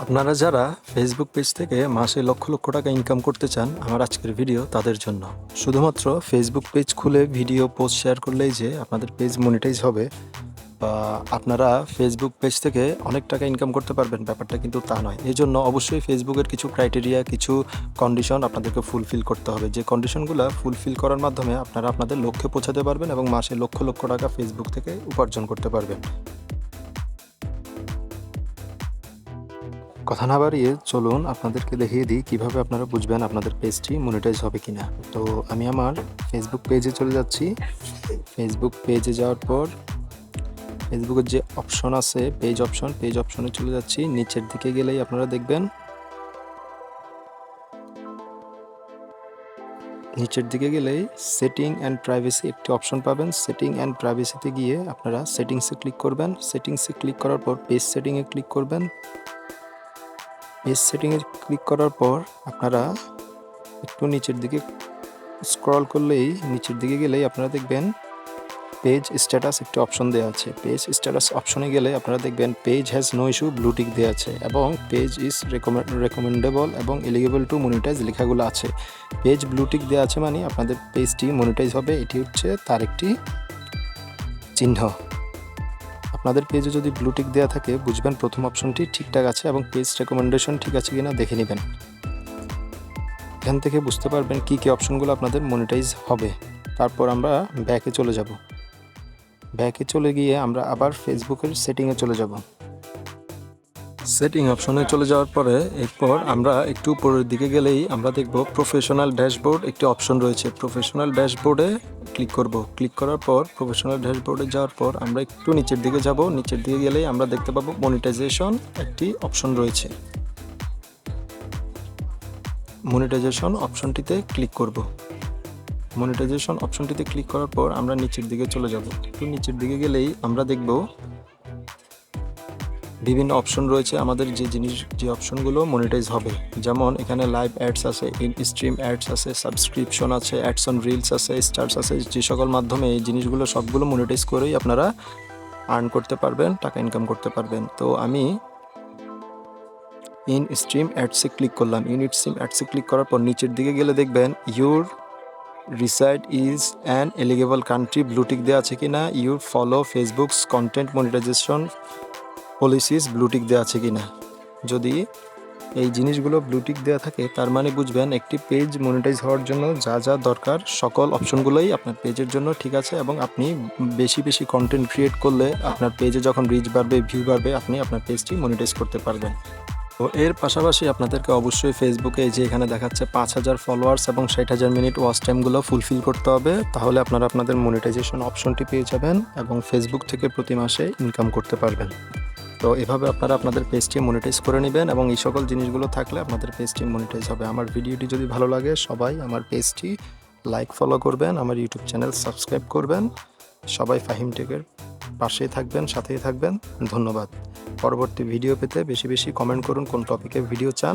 আপনারা যারা Facebook page থেকে মাসে লক্ষ লক্ষ টাকা ইনকাম করতে চান, আমার আজকের ভিডিও তাদের জন্য। শুধুমাত্র ফেসবুক পেজ খুলে ভিডিও পোস্ট শেয়ার করলেই যে আপনাদের পেজ মনিটাইজ হবে বা আপনারা ফেসবুক পেজ থেকে অনেক টাকা ইনকাম করতে পারবেন, ব্যাপারটা কিন্তু তা নয়। এই জন্য অবশ্যই ফেসবুকের কিছু ক্রাইটেরিয়া, কিছু কন্ডিশন আপনাদেরকে ফুলফিল করতে হবে। যে কন্ডিশনগুলো ফুলফিল করার মাধ্যমে আপনারা আপনাদের লক্ষ্যে পৌঁছাতে পারবেন এবং মাসে লক্ষ লক্ষ টাকা ফেসবুক থেকে উপার্জন করতে পারবেন। কথা না বাড়িয়ে চলুন আপনাদেরকে দেখিয়ে দিই কীভাবে আপনারা বুঝবেন আপনাদের পেজটি মনিটাইজ হবে কিনা। তো আমি আমার ফেসবুক পেজে চলে যাচ্ছি। ফেসবুক পেজে যাওয়ার পর ফেসবুকের যে অপশন আছে পেজ অপশনে চলে যাচ্ছি। নিচের দিকে গেলেই আপনারা দেখবেন, নিচের দিকে গেলেই সেটিং অ্যান্ড প্রাইভেসি একটি অপশন পাবেন। সেটিং অ্যান্ড প্রাইভেসিতে গিয়ে আপনারা সেটিংসে ক্লিক করবেন। সেটিংসে ক্লিক করার পর পেজ সেটিংয়ে ক্লিক করবেন। পেজ সেটিংয়ে ক্লিক করার পর আপনারা একটু নিচের দিকে স্ক্রল করলেই, নিচের দিকে গেলেই আপনারা দেখবেন পেজ স্ট্যাটাস একটি অপশন দেওয়া আছে। পেজ স্ট্যাটাস অপশনে গেলে আপনারা দেখবেন page has no issue blue tick দেওয়া আছে এবং পেজ ইজ রেকমেন্ডেবল এবং এলিগেবল টু মনিটাইজ লেখাগুলো আছে। পেজ ব্লু টিক দেওয়া আছে মানে আপনাদের পেজটি মনিটাইজ হবে, এটি হচ্ছে তার একটি চিহ্ন। আপনাদের পেজে যদি ব্লু টিক দেওয়া থাকে বুঝবেন প্রথম অপশনটি ঠিকঠাক আছে এবং পেজ রেকমেন্ডেশন ঠিক আছে কিনা দেখে নেবেন। এখান থেকে বুঝতে পারবেন কী কী অপশনগুলো আপনাদের মনিটাইজ হবে। তারপর আমরা ব্যাকে চলে যাব। ব্যাকে চলে গিয়ে আমরা আবার ফেসবুকের সেটিংয়ে চলে যাব। সেটিং অপশনে চলে যাওয়ার পরে এরপর আমরা একটু উপরের দিকে গেলেই আমরা দেখব প্রফেশনাল ড্যাশবোর্ড একটি অপশন রয়েছে। প্রফেশনাল ড্যাশবোর্ডে ক্লিক করব। ক্লিক করার পর প্রফেশনাল ড্যাশবোর্ডে যাওয়ার পর আমরা একটু নিচের দিকে যাব। নিচের দিকে গেলেই আমরা দেখতে পাবো মনিটাইজেশন একটি অপশন রয়েছে। মনিটাইজেশন অপশনটিতে ক্লিক করব। মনিটাইজেশন অপশনটিতে ক্লিক করার পর আমরা নিচের দিকে চলে যাব। একটু নিচের দিকে গেলেই আমরা দেখব বিভিন্ন অপশন রয়েছে আমাদের যে অপশনগুলো মনিটাইজ হবে। যেমন এখানে লাইভ অ্যাডস আছে, ইন স্ট্রিম অ্যাডস আছে, সাবস্ক্রিপশন আছে, অ্যাডস অন রিলস আছে, স্টার্স আছে, যে সকল মাধ্যমে এই জিনিসগুলো সবগুলো মনিটাইজ করেই আপনারা আর্ন করতে পারবেন, টাকা ইনকাম করতে পারবেন। তো আমি ইন স্ট্রিম অ্যাডসে ক্লিক করলাম। ইন স্ট্রিম অ্যাডসে ক্লিক করার পর নিচের দিকে গেলে দেখবেন your reside is an eligible country blue tick দেওয়া আছে কিনা, your follow Facebooks content monetization policies blue tick দেওয়া আছে কিনা। যদি এই জিনিসগুলো ব্লুটিক দেওয়া থাকে তার মানে বুঝবেন একটি পেজ মনিটাইজ হওয়ার জন্য যা যা দরকার সকল অপশনগুলোই আপনার পেজের জন্য ঠিক আছে এবং আপনি বেশি বেশি কন্টেন্ট ক্রিয়েট করলে আপনার পেজে যখন রিচ বাড়বে, ভিউ বাড়বে, আপনি আপনার পেজটি মনিটাইজ করতে পারবেন। তো এর পাশাপাশি আপনাদেরকে অবশ্যই ফেসবুকে যে এখানে দেখাচ্ছে 5,000 ফলোয়ার্স এবং 60,000 মিনিট ওয়াচ টাইমগুলো ফুলফিল করতে হবে, তাহলে আপনারা আপনাদের মনিটাইজেশন অপশনটি পেয়ে যাবেন এবং ফেসবুক থেকে প্রতি মাসে ইনকাম করতে পারবেন। তো এভাবে আপনারা আপনাদের পেজটি মনিটাইজ করে নেবেন এবং এই সকল জিনিসগুলো থাকলে আপনাদের পেজটি মনিটাইজ হবে। আমার ভিডিওটি যদি ভালো লাগে সবাই আমার পেজটি লাইক ফলো করবেন, আমার ইউটিউব চ্যানেল সাবস্ক্রাইব করবেন। সবাই ফাহিমটেকের পাশেই থাকবেন, সাথেই থাকবেন। ধন্যবাদ। পরবর্তী ভিডিও পেতে বেশি বেশি কমেন্ট করুন কোন টপিকে ভিডিও চান।